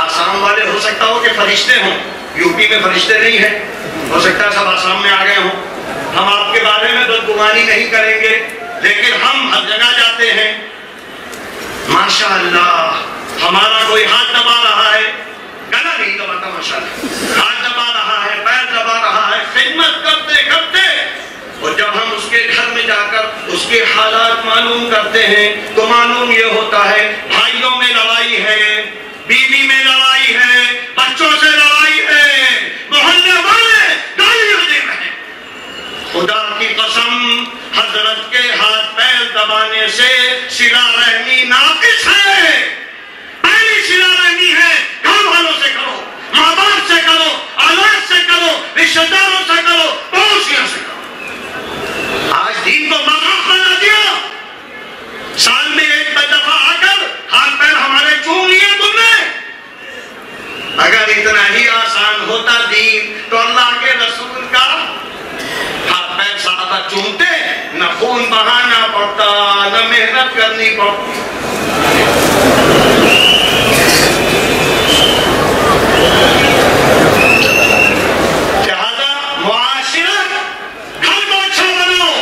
آسام والے ہو سکتا ہو کہ فرشتے ہوں، یو پی میں فرشتے نہیں ہیں، ہو سکتا ہے سب آسام میں آ گئے ہوں۔ ہم آپ کے بارے میں بدگمانی نہیں کریں گے، لیکن ہم ہر جگہ جاتے ہیں، ماشاءاللہ ہمارا کوئی ہاتھ دبا رہا ہے، گلا نہیں دباتا ماشاءاللہ، ہاتھ دبا رہا ہے، پیر دبا رہا ہے، خدمت کرتے کرتے، اور جب ہم اس کے گھر میں جا کر اس کے حالات معلوم کرتے ہیں تو معلوم یہ ہوتا ہے بھائیوں میں لڑائی ہے، بیوی میں لڑائی ہے، بچوں سے لڑائی ہے، محلے والے گالیاں دے رہے ہیں۔ خدا کی قسم، حضرت کے ہاتھ پیر دبانے سے صلہ رحمی ناقص ہے۔ پہلی صلہ رحمی ہے گھر والوں سے کرو، ماں باپ سے کرو، اولاد سے کرو، رشتہ داروں سے کرو، پڑوسیوں سے کرو۔ آج دین کو مذاق بنا دیا، سال میں ایک دفعہ آ کر ہاتھ پیر ہمارے چوم لیے تم نے۔ اگر اتنا ہی آسان ہوتا دین تو اللہ کے رسول کا ہاتھ پیر صحابہ چومتے، نہ خون بہانا پڑتا، نہ محنت کرنی پڑتی۔ لہذا معاشرت، گھر کو اچھا بناؤ۔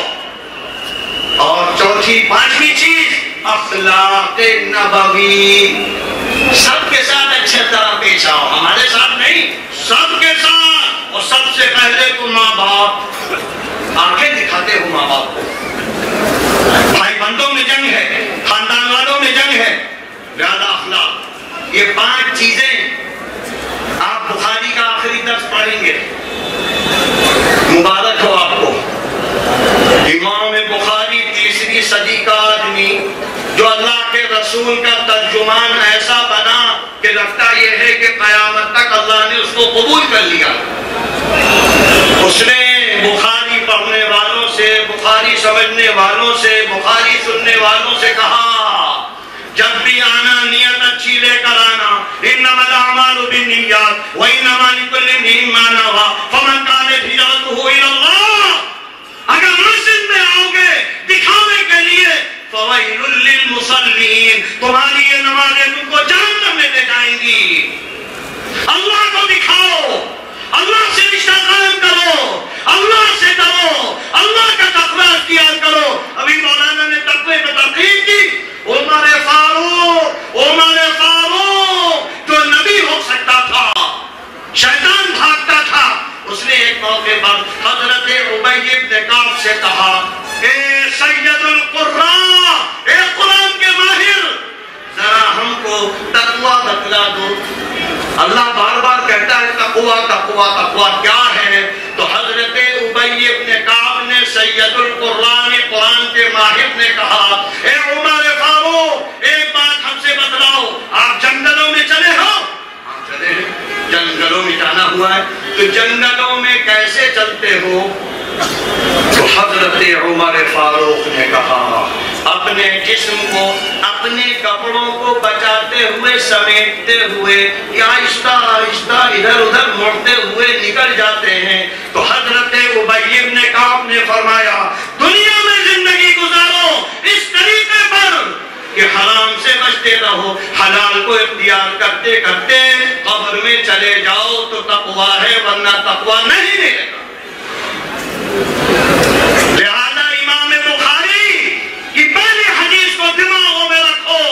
اور چوتھی پانچویں چیز اخلاق نبوی، سب کے ساتھ اچھے طرح پیش آؤ، ہمارے ساتھ نہیں، سب کے ساتھ، اور سب سے پہلے تو ماں باپ، آنکھیں دکھاتے ہو ماں باپ کو۔ بھائی بندوں میں جنگ ہے، خاندان والوں میں کریں گے. مبارک ہو آپ کو. امام بخاری 3 صدی کا آدمی جو اللہ کے رسول کا ترجمان ایسا بنا کہ لگتا یہ ہے کہ قیامت تک اللہ نے اس کو قبول کر لیا. اس نے بخاری پڑھنے والوں سے، بخاری سمجھنے والوں سے، بخاری سننے والوں سے کہا جب بھی آنا نیت اچھی لے کر آنا. انما الاعمال بالنیات وانما لکل امرئ ما نوى فمن كانت هجرته الى الله. اگر مسجد میں آؤ گے دکھاوے کے لیے فویل للمصلین، تمہاری یہ نمازیں تم کو جہنم میں لے جائیں گی. اللہ کو دکھاؤ، اللہ سے رشتہ قائم کرو، اللہ سے ڈرو، اللہ کا تقوی اختیار کرو. ابھی مولانا نے تقوی پہ تقریر کی. عمر فاروق جو نبی ہو سکتا تھا، شیطان بھاگتا تھا. اس نے ایک موقع پر حضرت ابی بن کعب سے کہا اے سید القراء، اے قرآن کے ماہر، ذرا ہم کو تقوی بتلا دو. اللہ بار بار کہتا ہے تقوی تقوی تقوی کیا ہے؟ تو حضرت ابی بن کعب نے سید القراء قرآن کے ماہر نے کہا اے عمر فاروق ایک بات ہم سے بتلاؤ، آپ جنگلوں میں چلے ہو؟ ہم چلے ہیں. جنگلوں میں جانا ہوا ہے تو جنگلوں میں کیسے چلتے ہو؟ تو حضرت عمر فاروق نے کہا اپنے جسم کو، اپنے کپڑوں کو بچاتے ہوئے، سمیٹتے ہوئے، یا آہستہ آہستہ ادھر ادھر مڑتے ہوئے نکل جاتے ہیں. تو حضرت ابی بن کعب نے فرمایا دنیا میں زندگی گزارو اس طریقے پر کہ حرام سے بچتے رہو، حلال کو اختیار کرتے کرتے قبر میں چلے جاؤ تو تقوی ہے، ورنہ تقوی نہیں ملے گا. لہذا امام بخاری کی پہلی حدیث کو دماغوں میں رکھو.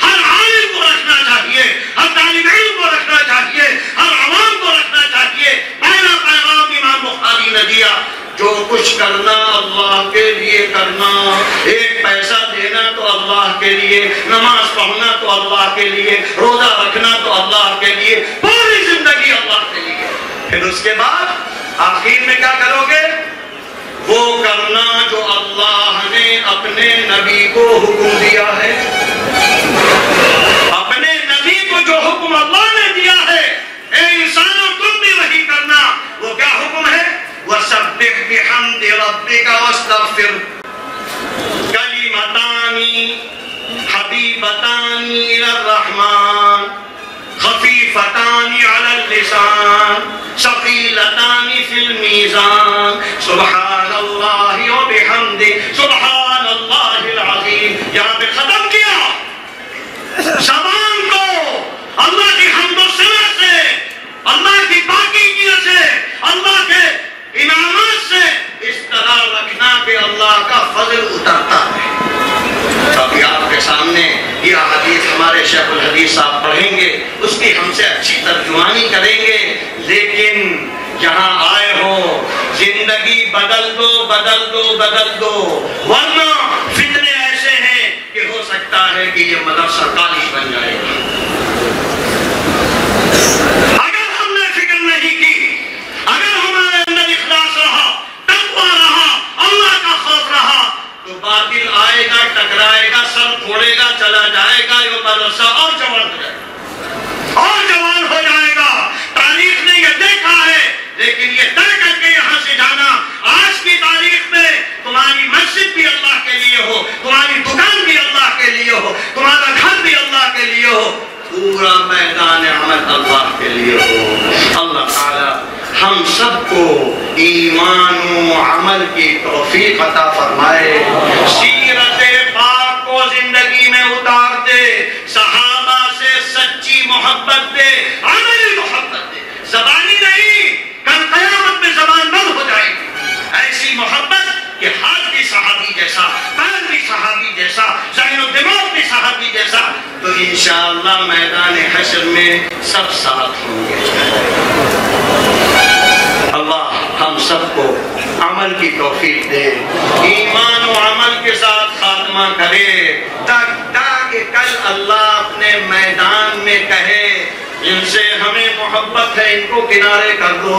ہر عالم کو رکھنا چاہیے، ہر طالب علم کو رکھنا چاہیے، ہر عوام کو رکھنا چاہیے. پہلا پیغام امام بخاری نے دیا جو کچھ کرنا اللہ کے لیے کرنا. ایک پیسہ دینا تو اللہ کے لیے، نماز پڑھنا تو اللہ کے لیے، روزہ رکھنا تو اللہ کے لیے، پوری زندگی اللہ کے لیے. پھر اس کے بعد آخر میں کیا کرو گے؟ وہ کرنا جو اللہ نے اپنے نبی کو حکم دیا ہے. اپنے نبی کو جو حکم اللہ نے دیا ہے اے انسانوں تم بھی وہی کرنا. وہ کیا حکم ہے؟ وَسَبِّحْ بِحَمْدِ رَبِّكَ وَاسْتَغْفِرْ كَلِمَتَانِ حَبِيبَتَانِ إِلَى الرَّحْمَنِ خَفِيفَتَانِ عَلَى اللِّسَانِ ثَقِيلَتَانِ فِي الْمِيزَانِ سبحان اللہ وبحمدہ سبحان اللہ العظیم. یہاں پہ ختم کیا. زبان کو اللہ کی حمد و ثنا سے، اللہ کی پاکیزگی سے، اللہ کے انعامات سے اس طرح رکھنا کہ اللہ کا فضل اترتا ہے. ابھی آپ کے سامنے یہ حدیث ہمارے شیخ الحدیث صاحب پڑھیں گے، اس کی ہم سے اچھی ترجمانی کریں گے. لیکن جہاں آئے ہو زندگی بدل دو بدل دو بدل دو، ورنہ فتنے ایسے ہیں کہ ہو سکتا ہے کہ یہ مدرسہ کالج بن جائے گا. اگر ہم نے فکر نہیں کی، اگر ہمارے اندر اخلاص رہا، تقویٰ رہا، اللہ کا خوف رہا، تو باطل آئے گا، ٹکرائے گا، سر پھوڑے گا، چلا جائے گا، یہ مدرسہ اور جوان ہو جائے گا، اور جوان ہو جائے گا. تاریخ نے یہ دیکھا ہے. لیکن یہ طے کر کے یہاں سے جانا، آج کی تاریخ میں تمہاری مسجد بھی اللہ کے لیے ہو، تمہاری دکان بھی اللہ کے لیے ہو، تمہارا گھر بھی اللہ کے لیے ہو، پورا میدان عمل اللہ کے لیے ہو. اللہ تعالی ہم سب کو ایمان و عمل کی توفیق عطا فرمائے. سیرت پاک کو زندگی میں اتار دے، صحابہ سے سچی محبت دے، عملی محبت دے، زبانی نہیں. کل قیامت میں زبان بند ہو جائے گی. ایسی محبت کہ ہاتھ بھی صحابی جیسا، پیر بھی صحابی جیسا، ذہن و دماغ بھی صحابی جیسا، تو انشاءاللہ میدان حشر میں سب ساتھ ہوں گے. اللہ ہم سب کو عمل کی توفیق دے، ایمان و عمل کے ساتھ خاتمہ کرے، تاکہ کل اللہ اپنے میدان میں کہے جن سے ہمیں محبت ہے ان کو کنارے کر دو،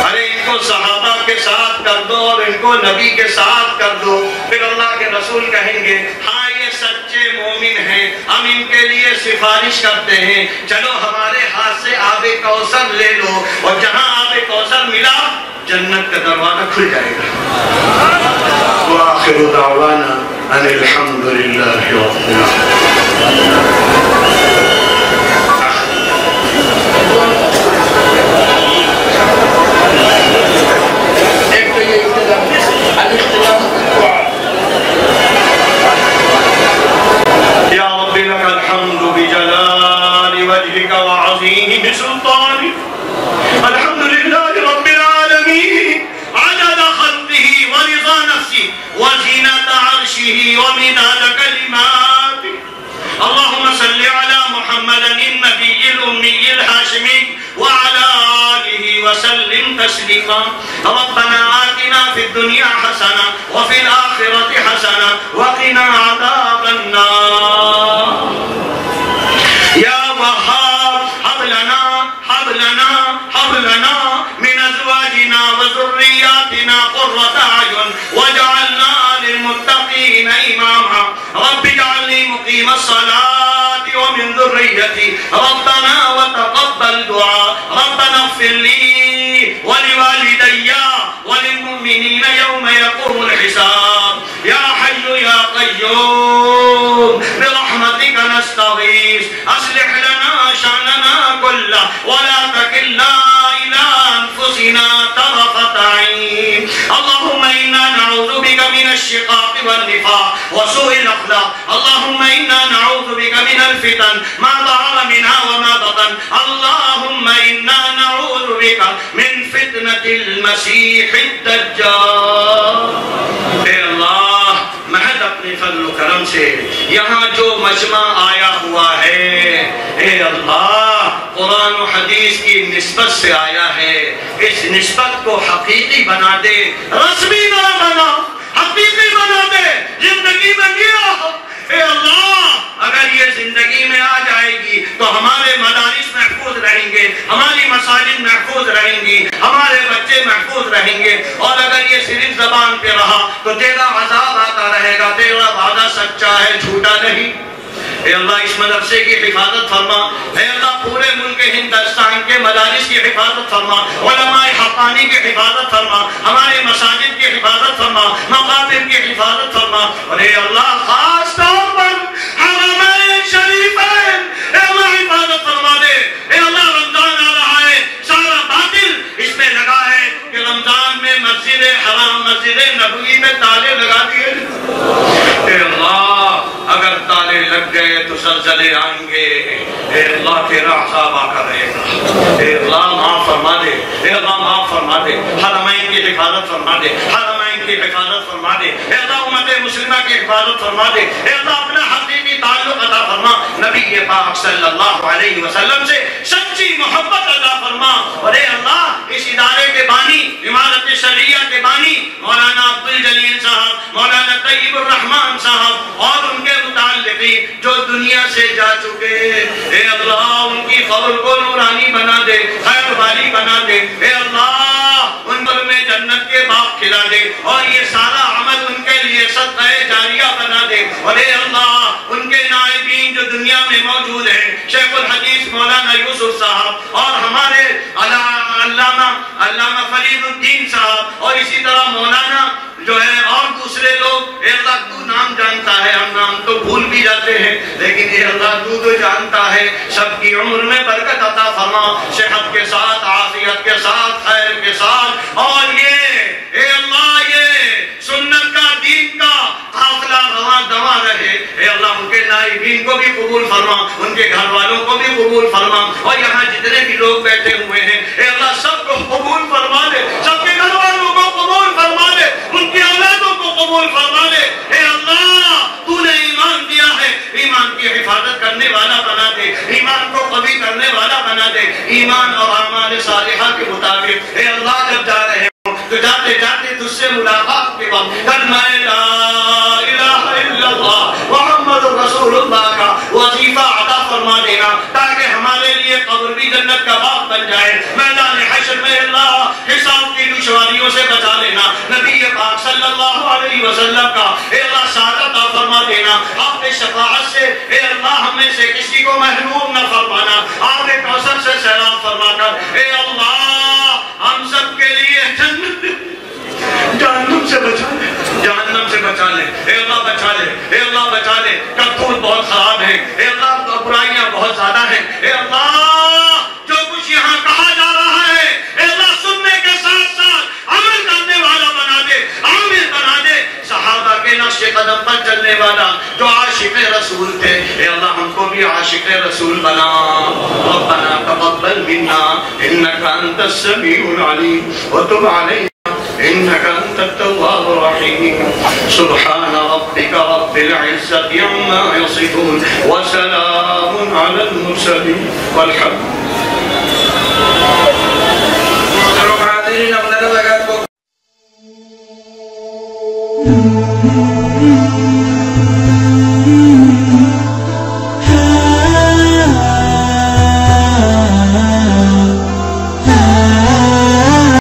ارے ان کو صحابہ کے ساتھ کر دو اور ان کو نبی کے ساتھ کر دو۔ پھر اللہ کے رسول کہیں گے ہاں یہ سچے مومن ہیں، ہم ان کے لیے سفارش کرتے ہیں، چلو ہمارے ہاتھ سے آب کوثر لے لو، اور جہاں آب کوثر ملا جنت کا دروازہ کھل جائے گا۔ وآخر دعوانا ان الحمد للہ رب العالمین۔ یا رب لک الحمد بجلال وجهك وعظیم سلطانک، الحمد للہ رب العالمین عدد خلقه ورضا نفسه وزینت عرشه ومداد کلماته۔ اللهم صل على محمد النبي الأمي الهاشمي وعلى آله وسلم تسليما۔ ربنا آتنا في الدنيا حسنة وفي الآخرة حسنة وقنا عذاب النار۔ يا وهاب هب لنا من أزواجنا وذرياتنا قرة أعين واجعلنا للمتقين إماما۔ رب اجعلني مقيم الصلاة ومن ذريتي ربنا وتقبل دعاء، ربنا اغفر لي ولوالدي وللمؤمنين يوم يقوم الحساب۔ يا حي يا قيوم برحمتك نستغيث، أصلح لنا شأننا كله ولا تكلنا إلى أنفسنا طرفة عين۔ اللهم إنا نعوذ بك من الشقاق والنفاق وسوء الأخلاق، اللهم إنا نعوذ بك من الفتن ما ظهر منها وما بطن، اللهم إنا نعوذ بك من فتنة المسيح الدجال۔ اے اللہ محض اپنے فضل و کرم سے یہاں جو مجمع آیا ہوا ہے، اے اللہ قرآن و حدیث کی نسبت سے آیا ہے، اس نسبت کو حقیقی بنا دے، رسمی نہ بنا، حقیقی بنا دے، زندگی میں گیا ہو۔ اے اللہ اگر یہ زندگی میں آ جائے گی تو ہمارے مدارس محفوظ رہیں گے، ہماری مساجد محفوظ رہیں گی، ہمارے بچے محفوظ رہیں گے، اور اگر یہ صرف زبان پہ رہا تو تیرا عذاب آتا رہے گا، تیرا وعدہ سچا ہے، جھوٹا نہیں۔ اے اللہ اس مدرسے کی حفاظت فرما، اے اللہ پورے ملک ہندوستان کے مدارس کی حفاظت فرما، علماء حقانی کی حفاظت فرما، ہمارے مساجد کی حفاظت فرما، مقابر کی حفاظت فرما، اور اے اللہ خاص طور پر حرمین شریفین اے اللہ حفاظت فرما دے۔ اے اللہ رمضان آ رہا ہے، سارا باطل اس میں لگا ہے کہ رمضان میں مسجد حرام مسجد نبوی میں تالے لگا دیے۔ اے اللہ اگر تالے لگ گئے تو زلزلے آئیں گے، اے اللہ تیرا عذاب آ کر رہے گا۔ اے اللہ معاف فرما دے، اے اللہ معاف فرما دے، حرمین کی حفاظت فرما دے، حرمین کی حفاظت فرما دے، اے اللہ امت مسلمہ کی حفاظت فرما دے، اے اللہ اپنا حقیقی تعلق عطا فرما، نبی پاک صلی اللہ علیہ وسلم سے سچی محبت عطا فرما، اور اے اللہ اس ادارے کے بانی، امارت شریعہ کے بانی مولانا عبدالجلیل صاحب، مولانا طیب الرحمن صاحب اور ان کے متعلقین جو دنیا سے جا چکے، اے اللہ ان کی قبر کو نورانی بنا دے، خیر والی بنا دے، اے اللہ ان پر میں جنت کے باغ کھلا دے، اور یہ سارا عمل ان کے لیے صدقہ جاریہ بنا دے، اور اے اللہ ان کے نائبین جو دنیا میں موجود ہیں، شیخ الحدیث مولانا یوسف صاحب اور ہمارے علامہ فرید الدین صاحب، اور اسی طرح مولانا جو ہے اور دوسرے لوگ، اے اللہ تو نام جانتا ہے، ہم نام تو بھول بھی جاتے ہیں، لیکن اے اللہ تو جانتا ہے، سب کی عمر میں برکت عطا فرما، صحت کے ساتھ، عافیت کے ساتھ، خیر کے ساتھ، اور یہ اے اللہ یہ سنت کا دین کا قافلہ رواں دواں رہے، اے اللہ ان کے نائبین کو بھی قبول فرما، ان کے گھر والوں کو بھی قبول فرما، اور یہاں جتنے بھی لوگ بیٹھے ہوئے ہیں اے اللہ سب کو قبول فرما دے، سب کے گھر والوں کو قبول فرما دے، ان کی اولادوں کو قبول فرما دے، اے اللہ تو نے ایمان دیا ہے، ایمان کی حفاظت کرنے والا بنا دے، ایمان کو قوی کرنے والا بنا دے، ایمان اور اعمال صالحہ کے مطابق اے اللہ جب جا رہے ہوں تو جاتے جاتے تجھ سے ملاقات کے وقت کلمہ لا الہ الا اللہ محمد رسول اللہ کا وظیفہ عطا فرما دینا، تاکہ ہمارے لیے قبر بھی جنت کا باغ جائے میدان حشر میں اللہ حساب کی دشواریوں سے بچا لینا نبی پاک صلی اللہ علیہ وسلم کا اے اللہ سعادت عطا فرما دینا آپ نے شفاعت سے اے اللہ ہم میں سے کسی کو محروم نہ فرمانا آپ نے کوثر سے سیراب فرما کر اے اللہ ہم سب کے لیے جنت جہنم سے بچا لے جہنم سے بچا لے اے اللہ بچا لے اے اللہ بچا لے کرتوت بہت خراب ہے اے اللہ برائیاں بہت زیادہ ہیں اے اللہ جو کچھ یہاں کہا جا رہا ہے اے اللہ سننے کے ساتھ ساتھ عمل کرنے والا بنا دے عامل بنا دے صحابہ کے نقش قدم پر چلنے والا جو عاشق رسول تھے اے اللہ ہم کو بھی عاشق رسول بنا ربنا تقبل منا انك انت السميع العليم وتب علينا إنك أنت التواب الرحيم سبحان ربك رب العزة عما يصفون وسلام على المرسلين والحمد